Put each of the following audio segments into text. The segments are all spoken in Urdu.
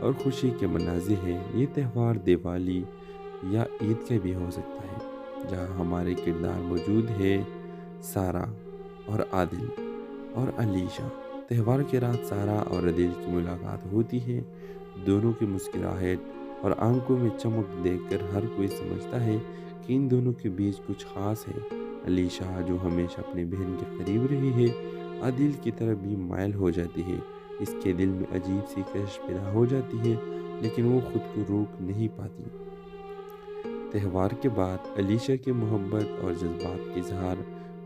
اور خوشی کے مناظر ہیں۔ یہ تہوار دیوالی یا عید کا بھی ہو سکتا ہے، جہاں ہمارے کردار موجود ہے سارا اور عادل اور علیشہ۔ تہوار کے رات سارا اور عادل کی ملاقات ہوتی ہے۔ دونوں کی مسکراہٹ اور آنکھوں میں چمک دیکھ کر ہر کوئی سمجھتا ہے کہ ان دونوں کے بیچ کچھ خاص ہے۔ علیشہ جو ہمیشہ اپنی بہن کے قریب رہی ہے، عادل کی طرف بھی مائل ہو جاتی ہے۔ اس کے دل میں عجیب سی کشش پیدا ہو جاتی ہے، لیکن وہ خود کو روک نہیں پاتی۔ تہوار کے بعد علیشہ کی محبت اور جذبات کا اظہار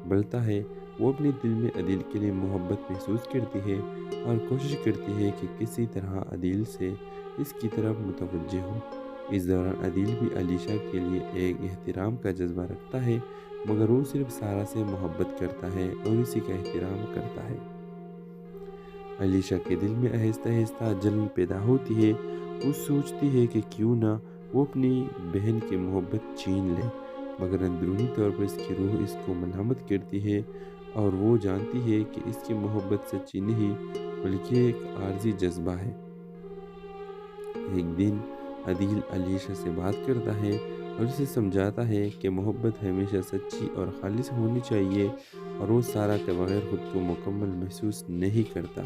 بڑھتا ہے۔ وہ اپنے دل میں عادل کے لیے محبت محسوس کرتی ہے اور کوشش کرتی ہے کہ کسی طرح عادل سے اس کی طرف متوجہ ہو۔ اس دوران عادل بھی علیشہ کے لیے ایک احترام کا جذبہ رکھتا ہے، مگر وہ صرف سارا سے محبت کرتا ہے اور اسی کا احترام کرتا ہے۔ علیشہ کے دل میں آہستہ آہستہ جلن پیدا ہوتی ہے۔ وہ سوچتی ہے کہ کیوں نہ وہ اپنی بہن کی محبت چھین لے، مگر اندرونی طور پر اس کی روح اس کو ملامت کرتی ہے اور وہ جانتی ہے کہ اس کی محبت سچی نہیں بلکہ ایک عارضی جذبہ ہے۔ ایک دن عادل علیشہ سے بات کرتا ہے اور اسے سمجھاتا ہے کہ محبت ہمیشہ سچی اور خالص ہونی چاہیے اور وہ سارا کے بغیر خود کو مکمل محسوس نہیں کرتا۔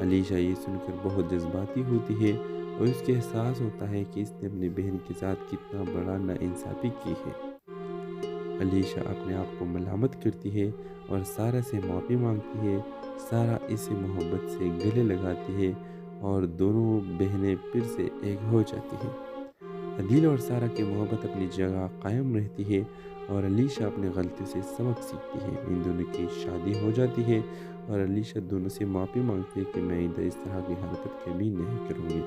علیشہ یہ سن کر بہت جذباتی ہوتی ہے اور اس کے احساس ہوتا ہے کہ اس نے اپنی بہن کے ساتھ کتنا بڑا ناانصافی کی ہے۔ علیشہ اپنے آپ کو ملامت کرتی ہے اور سارا سے معافی مانگتی ہے۔ سارا اسے محبت سے گلے لگاتی ہے اور دونوں بہنیں پھر سے ایک ہو جاتی ہیں۔ عادل اور سارا کی محبت اپنی جگہ قائم رہتی ہے اور علیشہ اپنی غلطی سے سبق سیکھتی ہے۔ ان دونوں کی شادی ہو جاتی ہے اور علیشہ دونوں سے معافی مانگتی ہے کہ میں آئندہ اس طرح کی حرکت کبھی نہیں کروں گی۔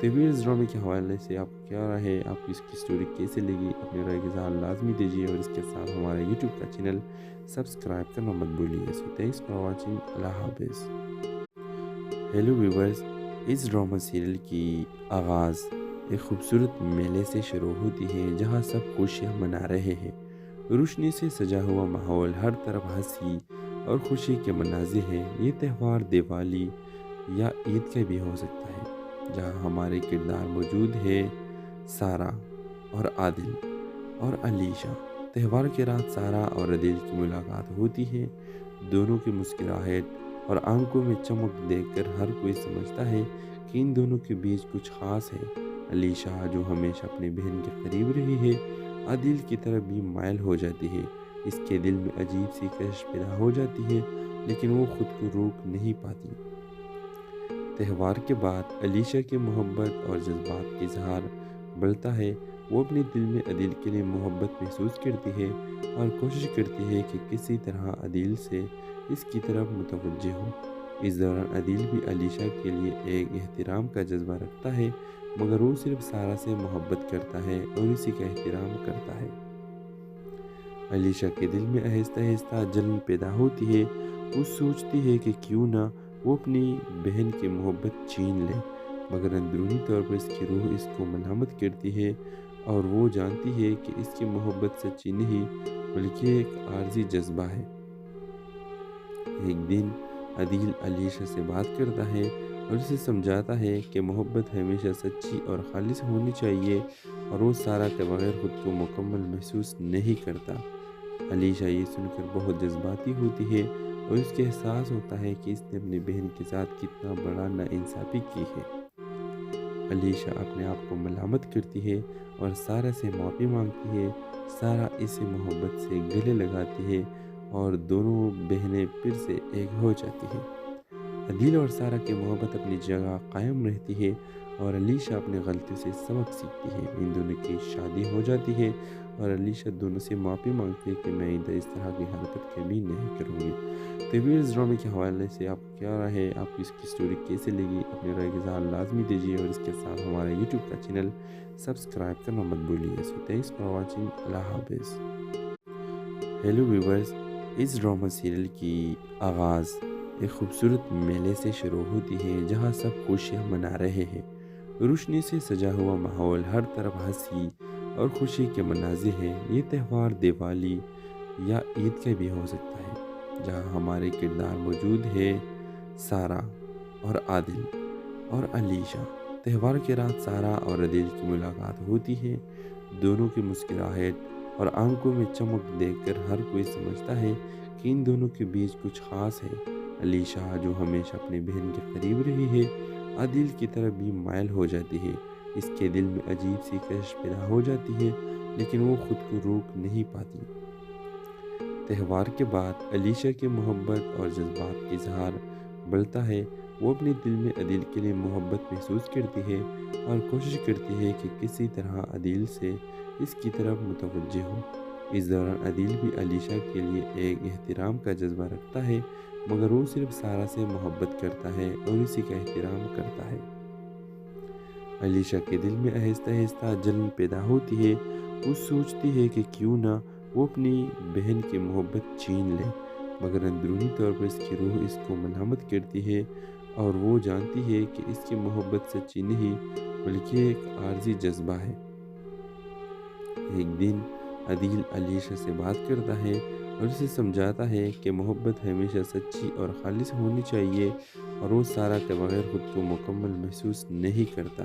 تو اس ڈرامے کے حوالے سے آپ کیا رائے ہے؟ آپ کو اس کی سٹوری کیسے لگی؟ اپنے رائے کا اظہار لازمی دیجیے اور اس کے ساتھ ہمارا یوٹیوب کا چینل سبسکرائب کرنا مت بھولیے۔ سو تھینکس فار واچنگ۔ اللہ حافظ۔ ہیلو ویورز، اس ڈرامہ سیریل کی آغاز ایک خوبصورت میلے سے شروع ہوتی ہے، جہاں سب خوشیاں منا رہے ہیں۔ روشنی سے سجا ہوا ماحول، ہر طرف ہنسی اور خوشی کے مناظر ہیں۔ یہ تہوار دیوالی یا عید کا بھی ہو سکتا ہے، جہاں ہمارے کردار موجود ہے سارا اور عادل اور علیشہ۔ تہوار کے رات سارا اور عادل کی ملاقات ہوتی ہے۔ دونوں کی مسکراہٹ اور آنکھوں میں چمک دیکھ کر ہر کوئی سمجھتا ہے کہ ان دونوں کے بیچ کچھ خاص ہے۔ علیشہ جو ہمیشہ اپنی بہن کے قریب رہی ہے، عادل کی طرف بھی مائل ہو جاتی ہے۔ اس کے دل میں عجیب سی کشش پیدا ہو جاتی ہے، لیکن وہ خود کو روک نہیں پاتی۔ تہوار کے بعد علیشہ کی محبت اور جذبات کا اظہار بڑھتا ہے۔ وہ اپنے دل میں عادل کے لیے محبت محسوس کرتی ہے اور کوشش کرتی ہے کہ کسی طرح عادل سے اس کی طرف متوجہ ہو۔ اس دوران عادل بھی علیشہ کے لیے ایک احترام کا جذبہ رکھتا ہے، مگر وہ صرف سارا سے محبت کرتا ہے اور اسی کا احترام کرتا ہے۔ علیشہ کے دل میں آہستہ آہستہ جلن پیدا ہوتی ہے۔ وہ سوچتی ہے کہ کیوں نہ وہ اپنی بہن کی محبت چھین لے، مگر اندرونی طور پر اس کی روح اس کو ملامت کرتی ہے اور وہ جانتی ہے کہ اس کی محبت سچی نہیں بلکہ ایک عارضی جذبہ ہے۔ ایک دن عادل علیشہ سے بات کرتا ہے اور اسے سمجھاتا ہے کہ محبت ہمیشہ سچی اور خالص ہونی چاہیے اور وہ سارا کے بغیر خود کو مکمل محسوس نہیں کرتا۔ علیشہ یہ سن کر بہت جذباتی ہوتی ہے اور اس کے احساس ہوتا ہے کہ اس نے اپنی بہن کے ساتھ کتنا بڑا ناانصافی کی ہے۔ علیشہ اپنے آپ کو ملامت کرتی ہے اور سارا سے معافی مانگتی ہے۔ سارا اسے محبت سے گلے لگاتی ہے اور دونوں بہنیں پھر سے ایک ہو جاتی ہیں۔ عادل اور سارا کی محبت اپنی جگہ قائم رہتی ہے اور علیشہ اپنی غلطی سے سبق سیکھتی ہے۔ ان دونوں کی شادی ہو جاتی ہے اور علیشہ دونوں سے معافی مانگتی ہے کہ میں آئندہ اس طرح کی حرکت کبھی نہیں کروں گی۔ تو اس ڈرامے کے حوالے سے آپ کیا رائے ہے؟ آپ کو اس کی سٹوری کیسے لگی؟ اپنے رائے کا اظہار لازمی دیجیے اور اس کے ساتھ ہمارا یوٹیوب کا چینل سبسکرائب کرنا مت بھولیے۔ سو تھینکس فار واچنگ۔ اللہ حافظ۔ ہیلو ویورز، اس ڈرامہ سیریل کی آغاز ایک خوبصورت میلے سے شروع ہوتی ہے، جہاں سب خوشیاں منا رہے ہیں۔ روشنی سے سجا ہوا ماحول، ہر طرف ہنسی اور خوشی کے مناظر ہیں۔ یہ تہوار دیوالی یا عید کا بھی ہو سکتا ہے، جہاں ہمارے کردار موجود ہے سارا اور عادل اور علیشہ۔ تہوار کے رات سارا اور عدیل کی ملاقات ہوتی ہے۔ دونوں کی مسکراہٹ اور آنکھوں میں چمک دیکھ کر ہر کوئی سمجھتا ہے کہ ان دونوں کے بیچ کچھ خاص ہے۔ علیشہ جو ہمیشہ اپنی بہن کے قریب رہی ہے، عادل کی طرف بھی مائل ہو جاتی ہے۔ اس کے دل میں عجیب سی کشش پیدا ہو جاتی ہے، لیکن وہ خود کو روک نہیں پاتی۔ تہوار کے بعد علیشہ کی محبت اور جذبات کا اظہار بڑھتا ہے۔ وہ اپنے دل میں عادل کے لیے محبت محسوس کرتی ہے اور کوشش کرتی ہے کہ کسی طرح عادل سے اس کی طرف متوجہ ہو۔ اس دوران عادل بھی علیشہ کے لیے ایک احترام کا جذبہ رکھتا ہے، مگر وہ صرف سارا سے محبت کرتا ہے اور اسی کا احترام کرتا ہے۔ علیشہ کے دل میں آہستہ آہستہ جلن پیدا ہوتی ہے۔ وہ سوچتی ہے کہ کیوں نہ وہ اپنی بہن کی محبت چھین لے، مگر اندرونی طور پر اس کی روح اس کو ملامت کرتی ہے اور وہ جانتی ہے کہ اس کی محبت سچی نہیں بلکہ ایک عارضی جذبہ ہے۔ ایک دن عادل علیشہ سے بات کرتا ہے اور اسے سمجھاتا ہے کہ محبت ہمیشہ سچی اور خالص ہونی چاہیے اور وہ سارا کے بغیر خود کو مکمل محسوس نہیں کرتا۔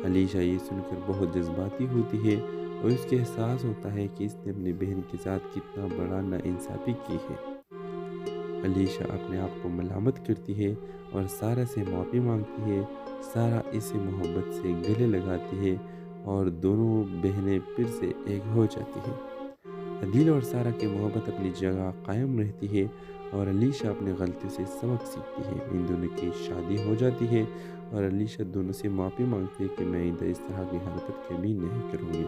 علیشہ یہ سن کر بہت جذباتی ہوتی ہے اور اس کے احساس ہوتا ہے کہ اس نے اپنی بہن کے ساتھ کتنا بڑا ناانصافی کی ہے۔ علیشہ اپنے آپ کو ملامت کرتی ہے اور سارا سے معافی مانگتی ہے۔ سارا اسے محبت سے گلے لگاتی ہے اور دونوں بہنیں پھر سے ایک ہو جاتی ہیں۔ عادل اور سارا کی محبت اپنی جگہ قائم رہتی ہے اور علیشہ اپنی غلطی سے سبق سیکھتی ہے۔ ان دونوں کی شادی ہو جاتی ہے اور علیشہ دونوں سے معافی مانگتی ہے کہ میں آئندہ اس طرح کی حرکت کبھی نہیں کروں گی۔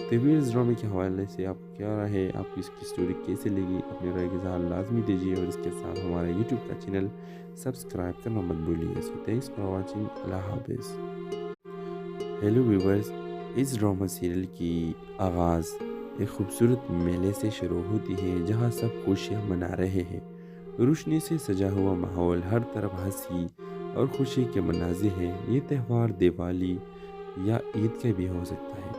تو اس ڈرامے کے حوالے سے آپ کیا رائے ہے؟ آپ کو اس کی سٹوری کیسے لگی؟ اپنے رائے کا اظہار لازمی دیجیے اور اس کے ساتھ ہمارا یوٹیوب کا چینل سبسکرائب کرنا مت بھولیے۔ سو تھینکس فار واچنگ۔ اللہ حافظ۔ ہیلو ویورز، اس ڈرامہ سیریل کی آغاز ایک خوبصورت میلے سے شروع ہوتی ہے جہاں سب خوشیاں منا رہے ہیں۔ روشنی سے سجا ہوا ماحول، ہر طرف ہنسی اور خوشی کے مناظر ہیں۔ یہ تہوار دیوالی یا عید کا بھی ہو سکتا ہے،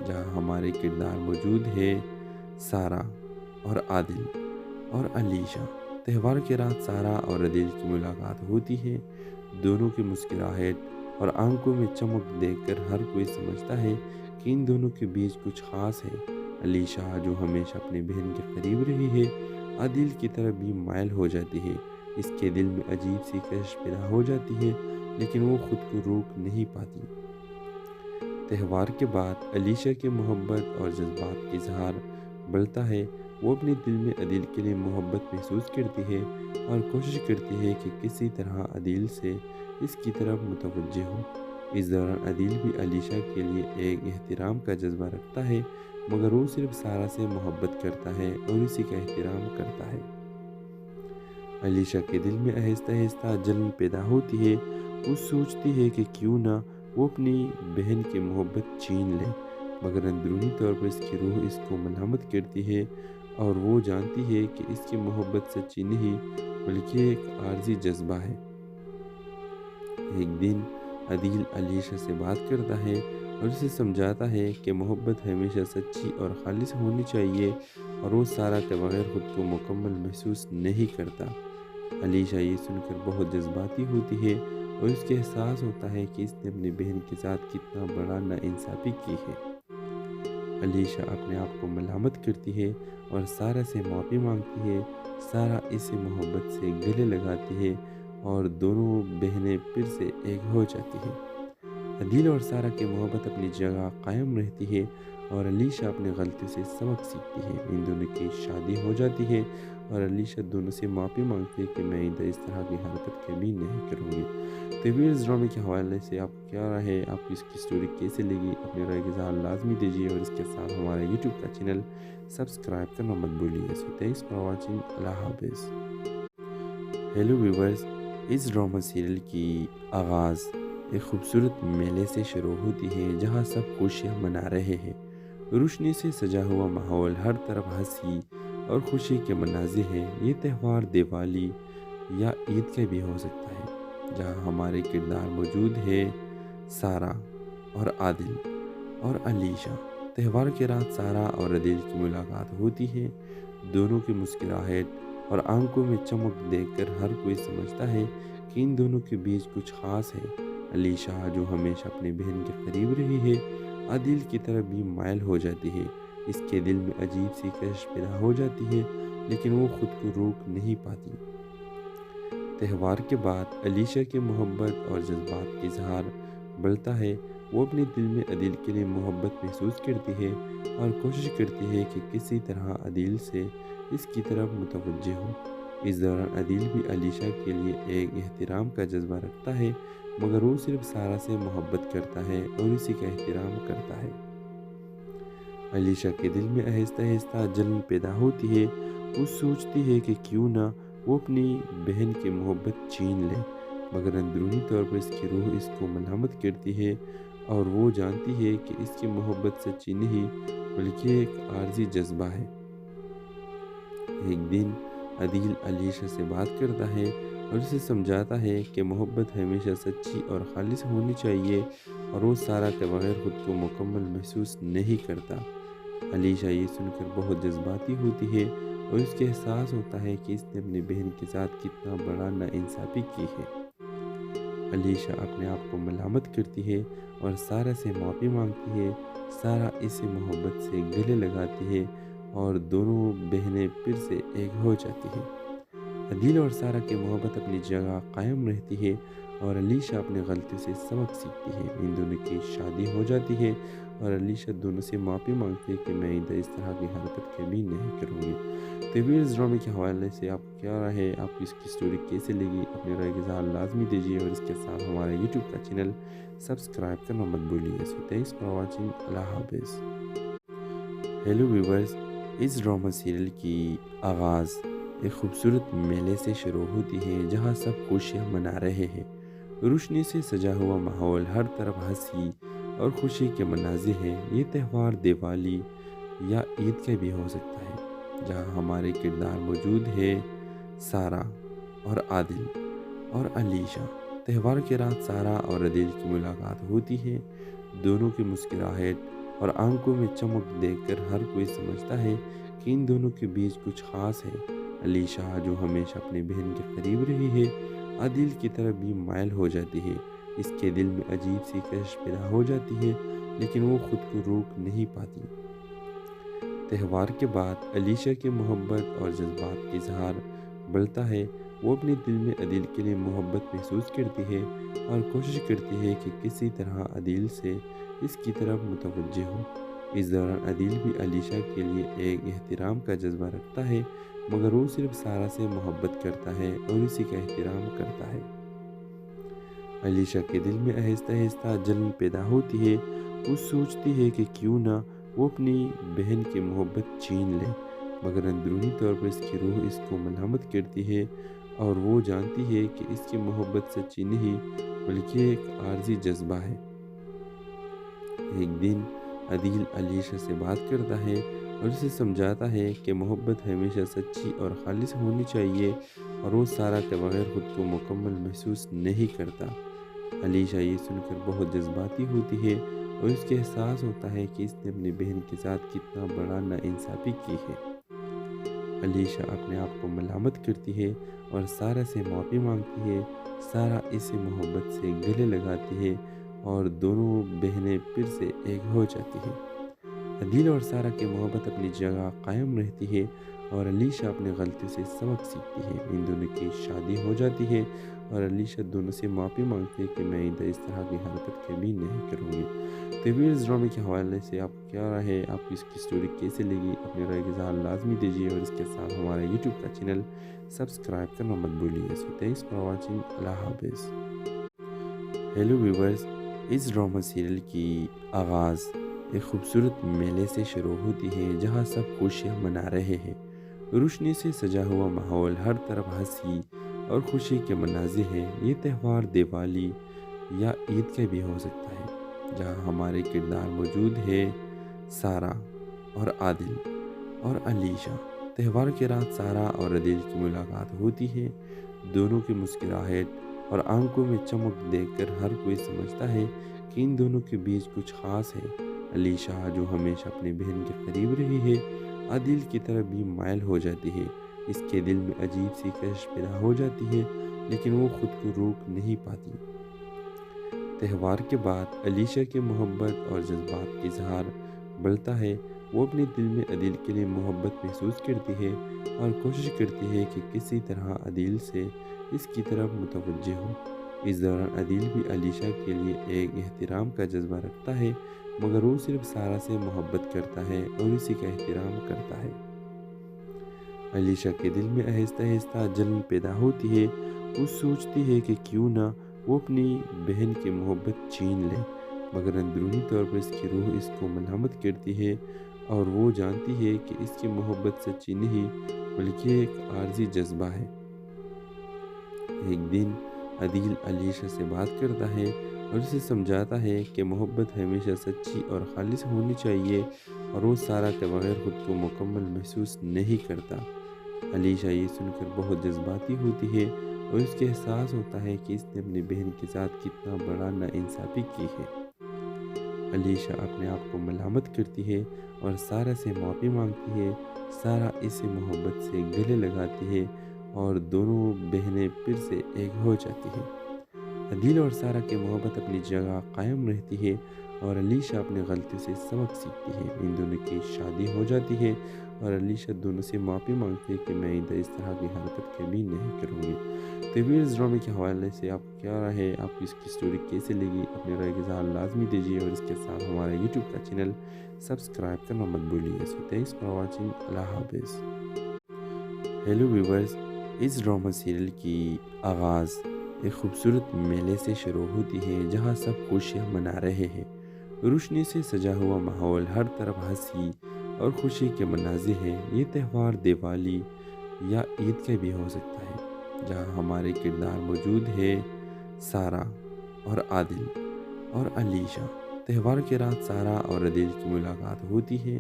جہاں ہمارے کردار موجود ہیں سارا اور عادل اور علیشہ۔ تہوار کے رات سارا اور عادل کی ملاقات ہوتی ہے۔ دونوں کی مسکراہٹ اور آنکھوں میں چمک دیکھ کر ہر کوئی سمجھتا ہے کہ ان دونوں کے بیچ کچھ خاص ہے۔ علیشہ جو ہمیشہ اپنی بہن کے قریب رہی ہے، عادل کی طرف بھی مائل ہو جاتی ہے۔ اس کے دل میں عجیب سی کشش پیدا ہو جاتی ہے، لیکن وہ خود کو روک نہیں پاتی۔ تہوار کے بعد علیشہ کی محبت اور جذبات کا اظہار بڑھتا ہے۔ وہ اپنے دل میں عادل کے لیے محبت محسوس کرتی ہے اور کوشش کرتی ہے کہ کسی طرح عادل سے اس کی طرف متوجہ ہو۔ اس دوران عادل بھی علیشہ کے لیے ایک احترام کا جذبہ رکھتا ہے، مگر وہ صرف سارا سے محبت کرتا ہے اور اسی کا احترام کرتا ہے۔ علیشہ کے دل میں آہستہ آہستہ جلن پیدا ہوتی ہے۔ وہ سوچتی ہے کہ کیوں نہ وہ اپنی بہن کی محبت چھین لے، مگر اندرونی طور پر اس کی روح اس کو ملامت کرتی ہے اور وہ جانتی ہے کہ اس کی محبت سچی نہیں بلکہ ایک عارضی جذبہ ہے۔ ایک دن عادل علیشہ سے بات کرتا ہے اور اسے سمجھاتا ہے کہ محبت ہمیشہ سچی اور خالص ہونی چاہیے اور وہ سارا کے بغیر خود کو مکمل محسوس نہیں کرتا۔ علیشہ یہ سن کر بہت جذباتی ہوتی ہے اور اس کے احساس ہوتا ہے کہ اس نے اپنی بہن کے ساتھ کتنا بڑا ناانصافی کی ہے۔ علیشہ اپنے آپ کو ملامت کرتی ہے اور سارا سے معافی مانگتی ہے۔ سارا اسے محبت سے گلے لگاتی ہے اور دونوں بہنیں پھر سے ایک ہو جاتی ہیں۔ عادل اور سارا کی محبت اپنی جگہ قائم رہتی ہے اور علیشہ اپنی غلطی سے سبق سیکھتی ہے۔ ان دونوں کی شادی ہو جاتی ہے اور علیشہ دونوں سے معافی مانگتی ہے کہ میں آئندہ اس طرح کی حرکت کبھی نہیں کروں گی۔ تو اس ڈرامے کے حوالے سے آپ کیا رائے ہے؟ آپ کو اس کی سٹوری کیسے لگی؟ اپنے رائے کا اظہار لازمی دیجیے اور اس کے ساتھ ہمارا یوٹیوب کا چینل سبسکرائب کرنا مت بھولیے۔ سو تھینکس فار واچنگ۔ اللہ حافظ۔ ہیلو ویورز، اس ڈرامہ سیریل کی آغاز ایک خوبصورت میلے سے شروع ہوتی ہے جہاں سب خوشیاں منا رہے ہیں۔ روشنی سے سجا ہوا ماحول، ہر طرف ہنسی اور خوشی کے مناظر ہیں۔ یہ تہوار دیوالی یا عید کا بھی ہو سکتا ہے، جہاں ہمارے کردار موجود ہیں سارا اور عادل اور علیشہ۔ تہوار کے رات سارا اور عادل کی ملاقات ہوتی ہے۔ دونوں کی مسکراہٹ اور آنکھوں میں چمک دیکھ کر ہر کوئی سمجھتا ہے کہ ان دونوں کے بیچ کچھ خاص ہے۔ علیشا جو ہمیشہ اپنی بہن کے قریب رہی ہے عادل کی طرف بھی مائل ہو جاتی ہے۔ اس کے دل میں عجیب سی کشش پیدا ہو جاتی ہے لیکن وہ خود کو روک نہیں پاتی۔ تہوار کے بعد علیشا کی محبت اور جذبات کا اظہار بڑھتا ہے۔ وہ اپنے دل میں عادل کے لیے محبت محسوس کرتی ہے اور کوشش کرتی ہے کہ کسی طرح عادل سے اس کی طرف متوجہ ہو۔ اس دوران عادل بھی علیشا کے لیے ایک احترام کا جذبہ رکھتا ہے، مگر وہ صرف سارا سے محبت کرتا ہے اور اسی کا احترام کرتا ہے۔ علیشا کے دل میں آہستہ آہستہ جلن پیدا ہوتی ہے۔ وہ سوچتی ہے کہ کیوں نہ وہ اپنی بہن کی محبت چھین لے، مگر اندرونی طور پر اس کی روح اس کو ملامت کرتی ہے اور وہ جانتی ہے کہ اس کی محبت سچی نہیں بلکہ ایک عارضی جذبہ ہے۔ ایک دن عادل علیشا سے بات کرتا ہے اور اسے سمجھاتا ہے کہ محبت ہمیشہ سچی اور خالص ہونی چاہیے اور وہ سارا کے بغیر خود کو مکمل محسوس نہیں کرتا۔ علیشا یہ سن کر بہت جذباتی ہوتی ہے اور اس کے احساس ہوتا ہے کہ اس نے اپنی بہن کے ساتھ کتنا بڑا ناانصافی کی ہے۔ علیشا اپنے آپ کو ملامت کرتی ہے اور سارا سے معافی مانگتی ہے۔ سارا اسے محبت سے گلے لگاتی ہے اور دونوں بہنیں پھر سے ایک ہو جاتی ہیں۔ عادل اور سارا کی محبت اپنی جگہ قائم رہتی ہے اور علیشا اپنی غلطی سے سبق سیکھتی ہے۔ ان دونوں کی شادی ہو جاتی ہے اور علیشا دونوں سے معافی مانگتی ہے کہ میں آئندہ اس طرح کی حرکت کبھی نہیں کروں گی۔ تو اس ڈرامے کے حوالے سے آپ کو کیا رائے ہے؟ آپ کو اس کی سٹوری کیسے لگی؟ اپنے رائے کا اظہار لازمی دیجیے اور اس کے ساتھ ہمارا یوٹیوب کا چینل سبسکرائب کرنا مت بھولیے۔ سو تھینکس فار واچنگ۔ اللہ حافظ۔ ہیلو ویورز، اس ڈرامہ سیریل کی آغاز ایک خوبصورت میلے سے شروع ہوتی ہے جہاں سب خوشیاں منا رہے ہیں۔ روشنی سے سجا ہوا ماحول، ہر طرف ہنسی اور خوشی کے مناظر ہیں۔ یہ تہوار دیوالی یا عید کا بھی ہو سکتا ہے جہاں ہمارے کردار موجود ہے سارا اور عادل اور علیشا۔ تہوار کے رات سارا اور عادل کی ملاقات ہوتی ہے۔ دونوں کی مسکراہٹ اور آنکھوں میں چمک دیکھ کر ہر کوئی سمجھتا ہے کہ ان دونوں کے بیچ کچھ خاص ہے۔ علیشا جو ہمیشہ اپنی بہن کے قریب رہی ہے عادل کی طرف بھی مائل ہو جاتی ہے۔ اس کے دل میں عجیب سی کشش پیدا ہو جاتی ہے لیکن وہ خود کو روک نہیں پاتی۔ تہوار کے بعد علیشا کی محبت اور جذبات کا اظہار بڑھتا ہے۔ وہ اپنے دل میں عادل کے لیے محبت محسوس کرتی ہے اور کوشش کرتی ہے کہ کسی طرح عادل سے اس کی طرف متوجہ ہو۔ اس دوران عادل بھی علیشا کے لیے ایک احترام کا جذبہ رکھتا ہے، مگر وہ صرف سارا سے محبت کرتا ہے اور اسی کا احترام کرتا ہے۔ علیشا کے دل میں آہستہ آہستہ جلن پیدا ہوتی ہے۔ وہ سوچتی ہے کہ کیوں نہ وہ اپنی بہن کی محبت چھین لے، مگر اندرونی طور پر اس کی روح اس کو ملامت کرتی ہے اور وہ جانتی ہے کہ اس کی محبت سچی نہیں بلکہ ایک عارضی جذبہ ہے۔ ایک دن عادل علیشا سے بات کرتا ہے اور اسے سمجھاتا ہے کہ محبت ہمیشہ سچی اور خالص ہونی چاہیے اور وہ سارا کے بغیر خود کو مکمل محسوس نہیں کرتا۔ علیشا یہ سن کر بہت جذباتی ہوتی ہے اور اس کے احساس ہوتا ہے کہ اس نے اپنی بہن کے ساتھ کتنا بڑا ناانصافی کی ہے۔ علیشا اپنے آپ کو ملامت کرتی ہے اور سارا سے معافی مانگتی ہے۔ سارا اسے محبت سے گلے لگاتی ہے اور دونوں بہنیں پھر سے ایک ہو جاتی ہیں۔ عادل اور سارا کی محبت اپنی جگہ قائم رہتی ہے اور علیشا اپنی غلطی سے سبق سیکھتی ہے۔ ان دونوں کی شادی ہو جاتی ہے اور علیشا دونوں سے معافی مانگتی ہے کہ میں آئندہ اس طرح کی حرکت کبھی نہیں کروں گی۔ تو اس ڈرامے کے حوالے سے آپ کو کیا رائے ہے؟ آپ کو اس کی سٹوری کیسے لگی؟ اپنے رائے کا اظہار لازمی دیجیے اور اس کے ساتھ ہمارا یوٹیوب کا چینل سبسکرائب کرنا مت بھولیے۔ سو تھینکس فار واچنگ۔ اللہ حافظ۔ ہیلو ویورز، اس ڈرامہ سیریل کی آغاز ایک خوبصورت میلے سے شروع ہوتی ہے جہاں سب خوشیاں منا رہے ہیں۔ روشنی سے سجا ہوا ماحول، ہر طرف ہنسی اور خوشی کے مناظر ہیں۔ یہ تہوار دیوالی یا عید کا بھی ہو سکتا ہے جہاں ہمارے کردار موجود ہے سارا اور عادل اور علیشا۔ تہوار کے رات سارا اور عادل کی ملاقات ہوتی ہے۔ دونوں کی مسکراہٹ اور آنکھوں میں چمک دیکھ کر ہر کوئی سمجھتا ہے کہ ان دونوں کے بیچ کچھ خاص ہے۔ علیشا جو ہمیشہ اپنی بہن کے قریب رہی ہے عادل کی طرف بھی مائل ہو جاتی ہے۔ اس کے دل میں عجیب سی کشش پیدا ہو جاتی ہے لیکن وہ خود کو روک نہیں پاتی۔ تہوار کے بعد علیشہ کی محبت اور جذبات کا اظہار بڑھتا ہے۔ وہ اپنے دل میں عدیل کے لیے محبت محسوس کرتی ہے اور کوشش کرتی ہے کہ کسی طرح عدیل سے اس کی طرف متوجہ ہو۔ اس دوران عدیل بھی علیشہ کے لیے ایک احترام کا جذبہ رکھتا ہے، مگر وہ صرف سارہ سے محبت کرتا ہے اور اسی کا احترام کرتا ہے۔ علیشہ کے دل میں آہستہ آہستہ جلن پیدا ہوتی ہے۔ وہ سوچتی ہے کہ کیوں نہ وہ اپنی بہن کی محبت چھین لے، مگر اندرونی طور پر اس کی روح اس کو ملامت کرتی ہے اور وہ جانتی ہے کہ اس کی محبت سچی نہیں بلکہ ایک عارضی جذبہ ہے۔ ایک دن عدیل علیشہ سے بات کرتا ہے اور اسے سمجھاتا ہے کہ محبت ہمیشہ سچی اور خالص ہونی چاہیے اور وہ سارہ کے بغیر خود کو مکمل محسوس نہیں کرتا۔ علیشہ یہ سن کر بہت جذباتی ہوتی ہے اور اس کے احساس ہوتا ہے کہ اس نے اپنی بہن کے ساتھ کتنا بڑا ناانصافی کی ہے۔ علیشہ اپنے آپ کو ملامت کرتی ہے اور سارہ سے معافی مانگتی ہے۔ سارہ اسے محبت سے گلے لگاتی ہے اور دونوں بہنیں پھر سے ایک ہو جاتی ہیں۔ عدیل اور سارہ کی محبت اپنی جگہ قائم رہتی ہے اور علیشہ اپنی غلطی سے سبق سیکھتی ہے۔ ان دونوں کی شادی ہو جاتی ہے اور علیشہ دونوں سے معافی مانگتی ہے کہ میں آئندہ اس طرح کی حرکت کبھی نہیں کروں گی۔ تو ویئرز ڈرامے کے حوالے سے آپ کیا رائے ہے؟ آپ کو اس کی سٹوری کیسے لگی؟ اپنی رائے کا اظہار لازمی دیجیے اور اس کے ساتھ ہمارا یوٹیوب کا چینل سبسکرائب کرنا مت بھولیے۔ سو تھینکس فار واچنگ۔ اللہ حافظ۔ ہیلو ویورز، اس ڈرامہ سیریل کی آغاز ایک خوبصورت میلے سے شروع ہوتی ہے جہاں سب خوشیاں منا رہے ہیں۔ روشنی سے سجا ہوا ماحول، ہر طرف ہنسی اور خوشی کے مناظر ہیں۔ یہ تہوار دیوالی یا عید کا بھی ہو سکتا ہے، جہاں ہمارے کردار موجود ہے سارہ اور عادل اور علیشہ۔ تہوار کے رات سارہ اور عادل کی ملاقات ہوتی ہے۔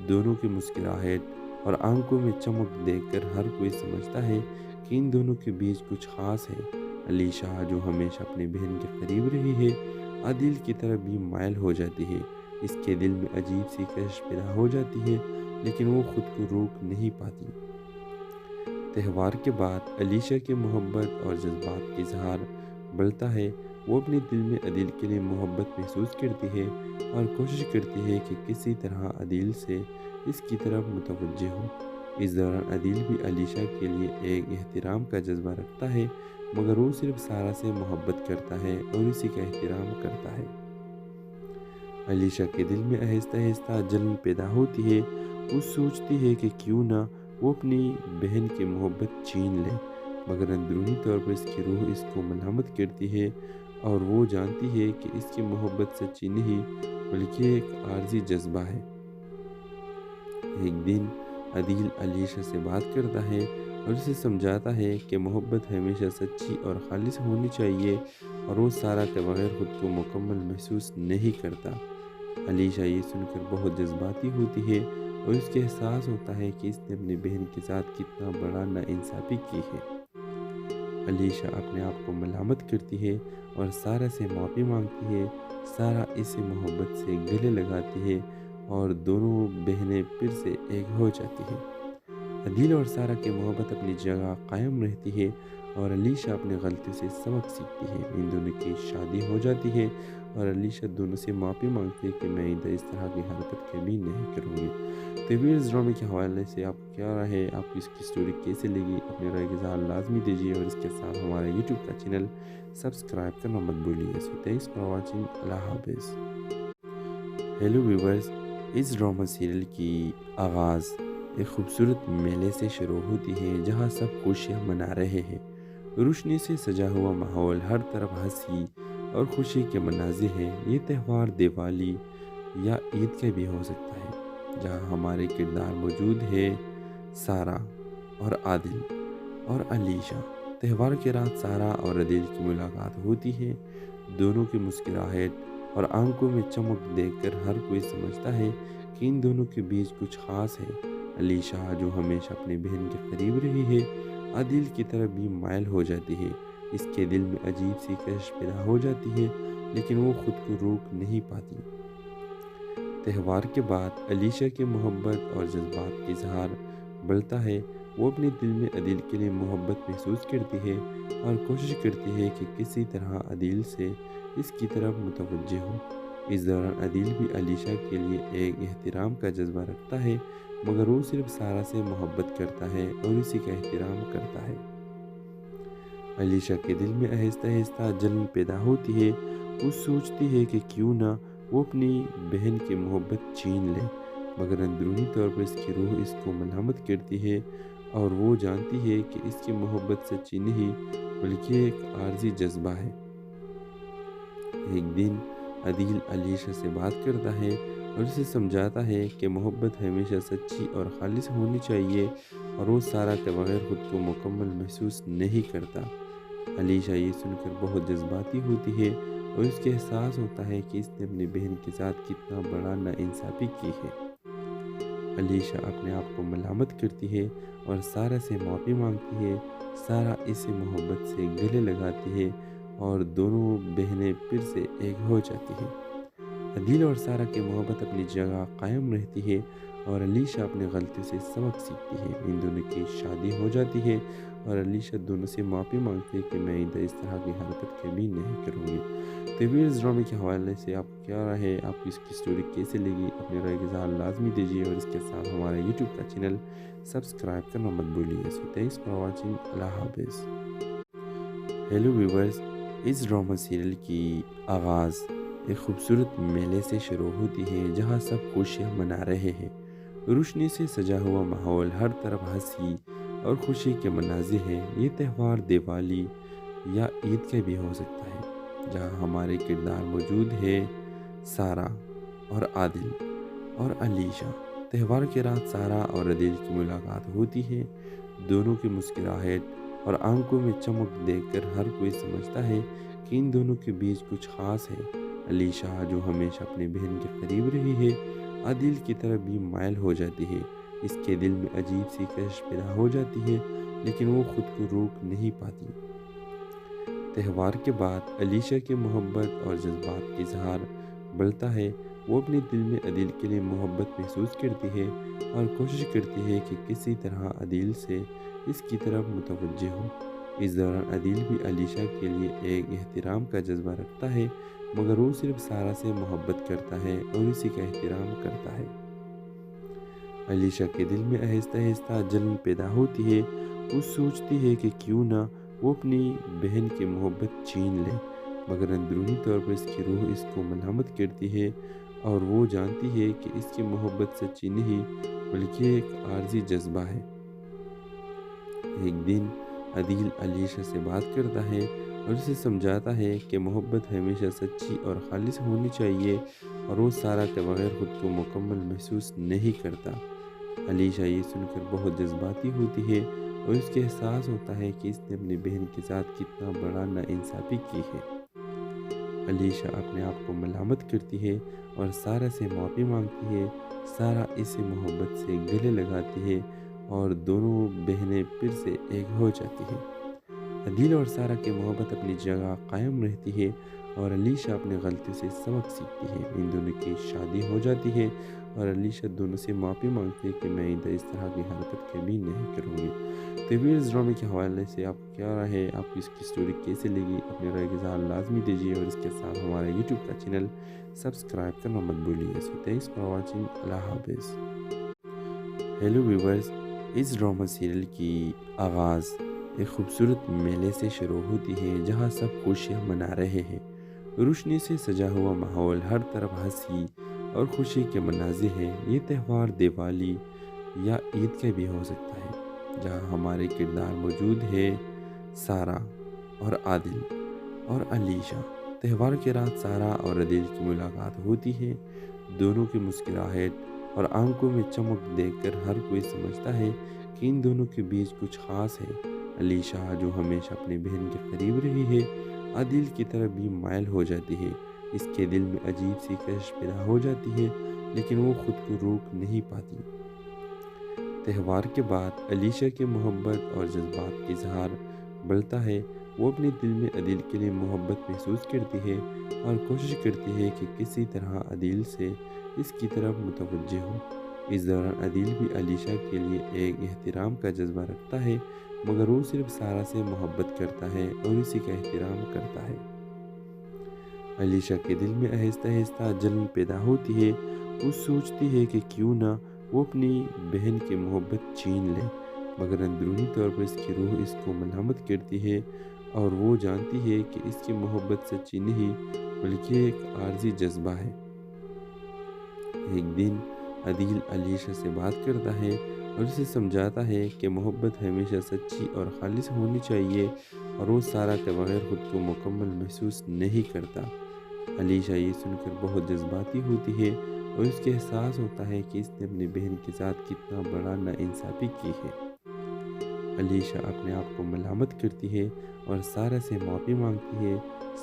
دونوں کی مسکراہٹ اور آنکھوں میں چمک دیکھ کر ہر کوئی سمجھتا ہے کہ ان دونوں کے بیچ کچھ خاص ہے۔ علیشہ جو ہمیشہ اپنی بہن کے قریب رہی ہے، عادل کی طرف بھی مائل ہو جاتی ہے۔ اس کے دل میں عجیب سی کشش پیدا ہو جاتی ہے، لیکن وہ خود کو روک نہیں پاتی۔ تہوار کے بعد علیشہ کی محبت اور جذبات کا اظہار بڑھتا ہے۔ وہ اپنے دل میں عدیل کے لیے محبت محسوس کرتی ہے اور کوشش کرتی ہے کہ کسی طرح عدیل سے اس کی طرف متوجہ ہو۔ اس دوران عدیل بھی علیشہ کے لیے ایک احترام کا جذبہ رکھتا ہے، مگر وہ صرف سارہ سے محبت کرتا ہے اور اسی کا احترام کرتا ہے۔ علیشہ کے دل میں آہستہ آہستہ جلن پیدا ہوتی ہے۔ وہ سوچتی ہے کہ کیوں نہ وہ اپنی بہن کی محبت چھین لے، مگر اندرونی طور پر اس کی روح اس کو ملامت کرتی ہے اور وہ جانتی ہے کہ اس کی محبت سچی نہیں بلکہ ایک عارضی جذبہ ہے۔ ایک دن عدیل علیشہ سے بات کرتا ہے اور اسے سمجھاتا ہے کہ محبت ہمیشہ سچی اور خالص ہونی چاہیے اور وہ سارہ کے بغیر خود کو مکمل محسوس نہیں کرتا۔ علیشہ یہ سن کر بہت جذباتی ہوتی ہے اور اس کے احساس ہوتا ہے کہ اس نے اپنی بہن کے ساتھ کتنا بڑا ناانصافی کی ہے۔ علیشہ اپنے آپ کو ملامت کرتی ہے اور سارہ سے معافی مانگتی ہے۔ سارہ اسے محبت سے گلے لگاتی ہے اور دونوں بہنیں پھر سے ایک ہو جاتی ہیں۔ عدیل اور سارہ کی محبت اپنی جگہ قائم رہتی ہے اور علیشہ اپنی غلطی سے سبق سیکھتی ہے۔ ان دونوں کی شادی ہو جاتی ہے اور علیشہ دونوں سے معافی مانگتی ہے کہ میں آئندہ اس طرح کی حرکت کبھی نہیں کروں گی۔ تو ویئرز ڈرامے کے حوالے سے آپ کیا رائے ہے؟ آپ کو اس کی سٹوری کیسے لگی؟ اپنی رائے کا اظہار لازمی دیجیے اور اس کے ساتھ ہمارا یوٹیوب کا چینل سبسکرائب کرنا مت بھولیے۔ سو تھینکس فار واچنگ۔ اللہ حافظ۔ ہیلو ویورز، اس ڈرامہ سیریل کی آغاز ایک خوبصورت میلے سے شروع ہوتی ہے جہاں سب خوشیاں منا رہے ہیں۔ روشنی سے سجا ہوا ماحول، ہر طرف ہنسی اور خوشی کے مناظر ہیں۔ یہ تہوار دیوالی یا عید کا بھی ہو سکتا ہے، جہاں ہمارے کردار موجود ہے سارہ اور عادل اور علیشہ۔ تہوار کے رات سارہ اور عادل کی ملاقات ہوتی ہے۔ دونوں کی مسکراہٹ اور آنکھوں میں چمک دیکھ کر ہر کوئی سمجھتا ہے کہ ان دونوں کے بیچ کچھ خاص ہے۔ علیشہ جو ہمیشہ اپنی بہن کے قریب رہی ہے، عادل کی طرف بھی مائل ہو جاتی ہے۔ اس کے دل میں عجیب سی کشش پیدا ہو جاتی ہے، لیکن وہ خود کو روک نہیں پاتی۔ تہوار کے بعد علیشہ کی محبت اور جذبات کا اظہار بڑھتا ہے۔ وہ اپنے دل میں عدیل کے لیے محبت محسوس کرتی ہے اور کوشش کرتی ہے کہ کسی طرح عدیل سے اس کی طرف متوجہ ہو۔ اس دوران عدیل بھی علیشہ کے لیے ایک احترام کا جذبہ رکھتا ہے، مگر وہ صرف سارہ سے محبت کرتا ہے اور اسی کا احترام کرتا ہے۔ علیشہ کے دل میں آہستہ آہستہ جلن پیدا ہوتی ہے۔ وہ سوچتی ہے کہ کیوں نہ وہ اپنی بہن کی محبت چھین لے، مگر اندرونی طور پر اس کی روح اس کو ملامت کرتی ہے اور وہ جانتی ہے کہ اس کی محبت سچی نہیں بلکہ ایک عارضی جذبہ ہے۔ ایک دن عدیل علیشہ سے بات کرتا ہے اور اسے سمجھاتا ہے کہ محبت ہمیشہ سچی اور خالص ہونی چاہیے اور وہ سارہ کے بغیر خود کو مکمل محسوس نہیں کرتا۔ علیشہ یہ سن کر بہت جذباتی ہوتی ہے اور اس کے احساس ہوتا ہے کہ اس نے اپنی بہن کے ساتھ کتنا بڑا ناانصافی کی ہے۔ علیشہ اپنے آپ کو ملامت کرتی ہے اور سارہ سے معافی مانگتی ہے۔ سارہ اسے محبت سے گلے لگاتی ہے اور دونوں بہنیں پھر سے ایک ہو جاتی ہیں۔ عدیل اور سارہ کی محبت اپنی جگہ قائم رہتی ہے اور علیشہ اپنی غلطی سے سبق سیکھتی ہے۔ ان دونوں کی شادی ہو جاتی ہے اور علیشہ دونوں سے معافی مانگتی ہے کہ میں ادھر اس طرح کی حرکت کبھی نہیں کروں گی۔ تو اس ڈرامے کے حوالے سے آپ کو کیا رائے ہے؟ آپ کو اس کی سٹوری کیسے لگی؟ اپنی رائے کا اظہار لازمی دیجیے اور اس کے ساتھ ہمارا یوٹیوب کا چینل سبسکرائب کرنا مت بھولیے۔ سو تھینکس فار واچنگ۔ اللہ حافظ۔ ہیلو ویورز، اس ڈرامہ سیریل کی آغاز ایک خوبصورت میلے سے شروع ہوتی ہے جہاں سب خوشیاں منا رہے ہیں۔ روشنی سے سجا ہوا ماحول، ہر طرف ہنسی اور خوشی کے مناظر ہیں۔ یہ تہوار دیوالی یا عید کا بھی ہو سکتا ہے، جہاں ہمارے کردار موجود ہیں سارہ اور عادل اور علیشہ۔ تہوار کے رات سارہ اور عادل کی ملاقات ہوتی ہے۔ دونوں کی مسکراہٹ اور آنکھوں میں چمک دیکھ کر ہر کوئی سمجھتا ہے کہ ان دونوں کے بیچ کچھ خاص ہے۔ علیشہ جو ہمیشہ اپنی بہن کے قریب رہی ہے، عادل کی طرف بھی مائل ہو جاتی ہے۔ اس کے دل میں عجیب سی کشش پیدا ہو جاتی ہے، لیکن وہ خود کو روک نہیں پاتی۔ تہوار کے بعد علیشہ کی محبت اور جذبات کا اظہار بڑھتا ہے۔ وہ اپنے دل میں عادل کے لیے محبت محسوس کرتی ہے اور کوشش کرتی ہے کہ کسی طرح عادل سے اس کی طرف متوجہ ہو۔ اس دوران عادل بھی علیشہ کے لیے ایک احترام کا جذبہ رکھتا ہے، مگر وہ صرف سارہ سے محبت کرتا ہے اور اسی کا احترام کرتا ہے۔ علیشہ کے دل میں آہستہ آہستہ جلن پیدا ہوتی ہے۔ وہ سوچتی ہے کہ کیوں نہ وہ اپنی بہن کی محبت چھین لے، مگر اندرونی طور پر اس کی روح اس کو ملامت کرتی ہے اور وہ جانتی ہے کہ اس کی محبت سچی نہیں بلکہ ایک عارضی جذبہ ہے۔ ایک دن عادل علیشہ سے بات کرتا ہے اور اسے سمجھاتا ہے کہ محبت ہمیشہ سچی اور خالص ہونی چاہیے اور وہ سارہ کے بغیر خود کو مکمل محسوس نہیں کرتا۔ علیشہ یہ سن کر بہت جذباتی ہوتی ہے اور اس کے احساس ہوتا ہے کہ اس نے اپنی بہن کے ساتھ کتنا بڑا ناانصافی کی ہے۔ علیشہ اپنے آپ کو ملامت کرتی ہے اور سارہ سے معافی مانگتی ہے۔ سارہ اسے محبت سے گلے لگاتی ہے اور دونوں بہنیں پھر سے ایک ہو جاتی ہیں۔ عادل اور سارہ کی محبت اپنی جگہ قائم رہتی ہے اور علیشہ اپنی غلطی سے سبق سیکھتی ہے۔ ان دونوں کی شادی ہو جاتی ہے اور علیشہ دونوں سے معافی مانگتی ہے کہ میں ادھر اس طرح کی حرکت کبھی نہیں کروں گی۔ تو اس ڈرامے کے حوالے سے آپ کو کیا رائے ہے؟ آپ کو اس کی سٹوری کیسے لگی؟ اپنی رائے کا اظہار لازمی دیجیے اور اس کے ساتھ ہمارا یوٹیوب کا چینل سبسکرائب کرنا مت بھولیے۔ سو تھینکس فار واچنگ۔ اللہ حافظ۔ ہیلو ویورز، اس ڈرامہ سیریل کی آغاز ایک خوبصورت میلے سے شروع ہوتی ہے جہاں سب خوشیاں منا رہے ہیں۔ روشنی سے سجا ہوا ماحول، ہر طرف ہنسی اور خوشی کے مناظر ہیں۔ یہ تہوار دیوالی یا عید کا بھی ہو سکتا ہے، جہاں ہمارے کردار موجود ہیں سارہ اور عادل اور علیشہ۔ تہوار کے رات سارہ اور عادل کی ملاقات ہوتی ہے۔ دونوں کی مسکراہٹ اور آنکھوں میں چمک دیکھ کر ہر کوئی سمجھتا ہے کہ ان دونوں کے بیچ کچھ خاص ہے۔ علیشہ جو ہمیشہ اپنی بہن کے قریب رہی ہے، عادل کی طرف بھی مائل ہو جاتی ہے۔ اس کے دل میں عجیب سی کشش پیدا ہو جاتی ہے، لیکن وہ خود کو روک نہیں پاتی۔ تہوار کے بعد علیشہ کی محبت اور جذبات کا اظہار بڑھتا ہے۔ وہ اپنے دل میں عادل کے لیے محبت محسوس کرتی ہے اور کوشش کرتی ہے کہ کسی طرح عادل سے اس کی طرف متوجہ ہو۔ اس دوران عادل بھی علیشہ کے لیے ایک احترام کا جذبہ رکھتا ہے، مگر وہ صرف سارہ سے محبت کرتا ہے اور اسی کا احترام کرتا ہے۔ علیشہ کے دل میں آہستہ آہستہ جلن پیدا ہوتی ہے۔ وہ سوچتی ہے کہ کیوں نہ وہ اپنی بہن کی محبت چھین لے، مگر اندرونی طور پر اس کی روح اس کو ملامت کرتی ہے اور وہ جانتی ہے کہ اس کی محبت سچی نہیں بلکہ ایک عارضی جذبہ ہے۔ ایک دن عدیل علیشہ سے بات کرتا ہے اور اسے سمجھاتا ہے کہ محبت ہمیشہ سچی اور خالص ہونی چاہیے اور وہ سارا کے بغیر خود کو مکمل محسوس نہیں کرتا۔ علیشہ یہ سن کر بہت جذباتی ہوتی ہے اور اس کے احساس ہوتا ہے کہ اس نے اپنی بہن کے ساتھ کتنا بڑا ناانصافی کی ہے۔ علیشہ اپنے آپ کو ملامت کرتی ہے اور سارا سے معافی مانگتی ہے۔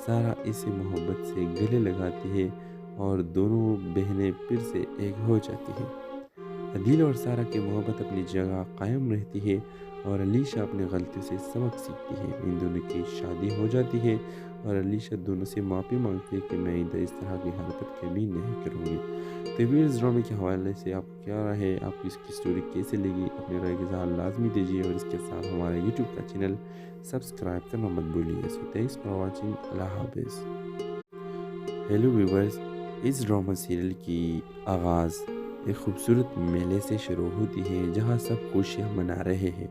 سارا اسے محبت سے گلے لگاتی ہے اور دونوں بہنیں پھر سے ایک ہو جاتی ہیں۔ عدیل اور سارا کی محبت اپنی جگہ قائم رہتی ہے اور علیشہ اپنی غلطی سے سبق سیکھتی ہے۔ ان دونوں کی شادی ہو جاتی ہے اور علیشہ دونوں سے معافی مانگتی ہے کہ میں ادھر اس طرح کی حرکت کبھی نہیں کروں گی۔ تو ویئرز ڈرامے کے حوالے سے آپ کو کیا رائے ہے؟ آپ کو اس کی سٹوری کیسے لگی؟ اپنی رائے کا اظہار لازمی دیجیے اور اس کے ساتھ ہمارے یوٹیوب کا چینل سبسکرائب کرنا مت بھولیے۔ سو تھینکس فار واچنگ۔ اللہ حافظ۔ ہیلو ویورز، اس ڈرامہ سیریل کی آغاز ایک خوبصورت میلے سے شروع ہوتی ہے جہاں سب خوشیاں منا رہے ہیں۔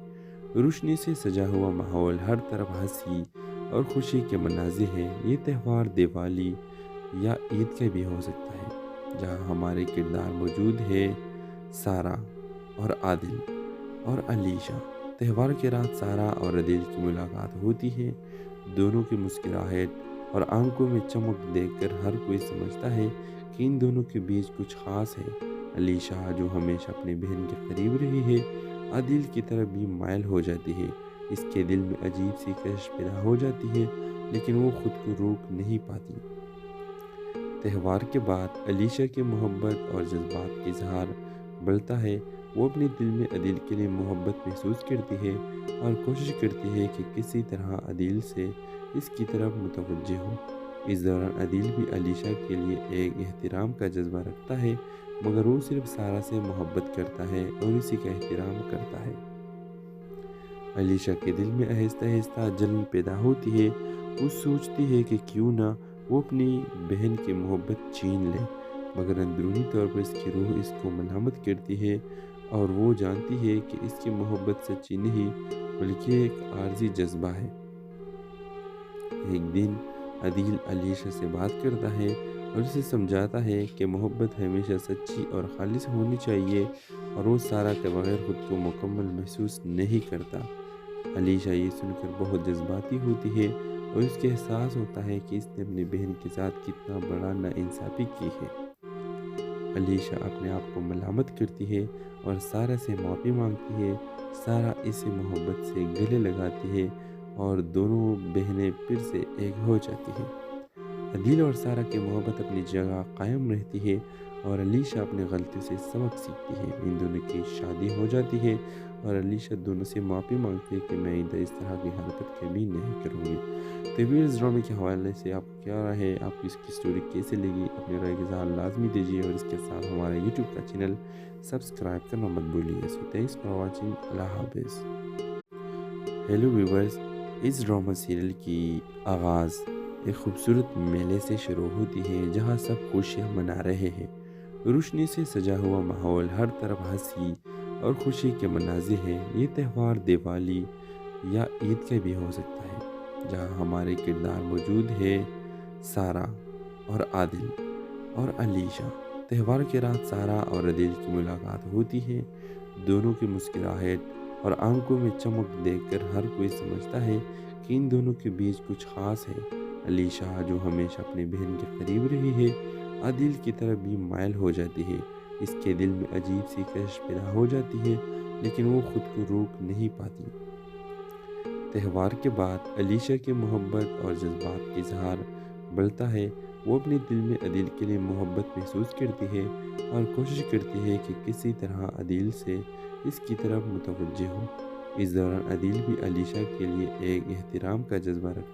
روشنی سے سجا ہوا ماحول، ہر طرف ہنسی اور خوشی کے مناظر ہیں۔ یہ تہوار دیوالی یا عید کا بھی ہو سکتا ہے، جہاں ہمارے کردار موجود ہے سارا اور عادل اور علیشہ۔ تہوار کے رات سارا اور عادل کی ملاقات ہوتی ہے۔ دونوں کی مسکراہٹ اور آنکھوں میں چمک دیکھ کر ہر کوئی سمجھتا ہے کہ ان دونوں کے بیچ کچھ خاص ہے۔ علیشہ جو ہمیشہ اپنی بہن کے قریب رہی ہے، عادل کی طرف بھی مائل ہو جاتی ہے۔ اس کے دل میں عجیب سی کشش پیدا ہو جاتی ہے لیکن وہ خود کو روک نہیں پاتی۔ تہوار کے بعد علیشہ کی محبت اور جذبات کا اظہار بڑھتا ہے۔ وہ اپنے دل میں عادل کے لیے محبت محسوس کرتی ہے اور کوشش کرتی ہے کہ کسی طرح عادل سے اس کی طرف متوجہ ہو۔ اس دوران عادل بھی علیشہ کے لیے ایک احترام کا جذبہ رکھتا ہے، مگر وہ صرف سارا سے محبت کرتا ہے اور اسی کا احترام کرتا ہے۔ علیشہ کے دل میں آہستہ آہستہ جلن پیدا ہوتی ہے۔ وہ سوچتی ہے کہ کیوں نہ وہ اپنی بہن کی محبت چھین لے، مگر اندرونی طور پر اس کی روح اس کو ملامت کرتی ہے اور وہ جانتی ہے کہ اس کی محبت سچی نہیں بلکہ ایک عارضی جذبہ ہے۔ ایک دن عدیل علیشہ سے بات کرتا ہے اور اسے سمجھاتا ہے کہ محبت ہمیشہ سچی اور خالص ہونی چاہیے اور وہ سارا کے بغیر خود کو مکمل محسوس نہیں کرتا۔ علیشہ یہ سن کر بہت جذباتی ہوتی ہے اور اس کے احساس ہوتا ہے کہ اس نے اپنی بہن کے ساتھ کتنا بڑا ناانصافی کی ہے۔ علیشہ اپنے آپ کو ملامت کرتی ہے اور سارا سے معافی مانگتی ہے۔ سارا اسے محبت سے گلے لگاتی ہے اور دونوں بہنیں پھر سے ایک ہو جاتی ہیں۔ عدیل اور سارا کی محبت اپنی جگہ قائم رہتی ہے اور علیشہ اپنی غلطی سے سبق سیکھتی ہے۔ ان دونوں کی شادی ہو جاتی ہے اور علیشہ دونوں سے معافی مانگتی ہے کہ میں ادھر اس طرح کی حرکت کبھی نہیں کروں گی۔ تو ویئرز ڈرامے کے حوالے سے آپ کو کیا رائے ہے؟ آپ کو اس کی سٹوری کیسے لگی؟ اپنی رائے کا اظہار لازمی دیجیے اور اس کے ساتھ ہمارے یوٹیوب کا چینل سبسکرائب کرنا مت بھولیے۔ سو تھینکس فار واچنگ۔ اللہ حافظ۔ ہیلو ویورز، اس ڈرامہ سیریل کی آغاز ایک خوبصورت میلے سے شروع ہوتی ہے جہاں سب خوشیاں منا رہے ہیں۔ روشنی سے سجا ہوا ماحول، ہر طرف ہنسی اور خوشی کے مناظر ہیں۔ یہ تہوار دیوالی یا عید کا بھی ہو سکتا ہے، جہاں ہمارے کردار موجود ہے سارا اور عادل اور علیشہ۔ تہوار کے رات سارا اور عادل کی ملاقات ہوتی ہے۔ دونوں کی مسکراہٹ اور آنکھوں میں چمک دیکھ کر ہر کوئی سمجھتا ہے کہ ان دونوں کے بیچ کچھ خاص ہے۔ علیشہ جو ہمیشہ اپنی بہن کے قریب رہی ہے، عادل کی طرف بھی مائل ہو جاتی ہے۔ اس کے دل میں عجیب سی کشش پیدا ہو جاتی ہے لیکن وہ خود کو روک نہیں پاتی۔ تہوار کے بعد علیشہ کی محبت اور جذبات کا اظہار بڑھتا ہے۔ وہ اپنے دل میں عادل کے لیے محبت محسوس کرتی ہے اور کوشش کرتی ہے کہ کسی طرح عادل سے اس کی طرف متوجہ ہو۔ اس دوران عادل بھی علیشہ کے لیے ایک احترام کا جذبہ رکھتا ہے۔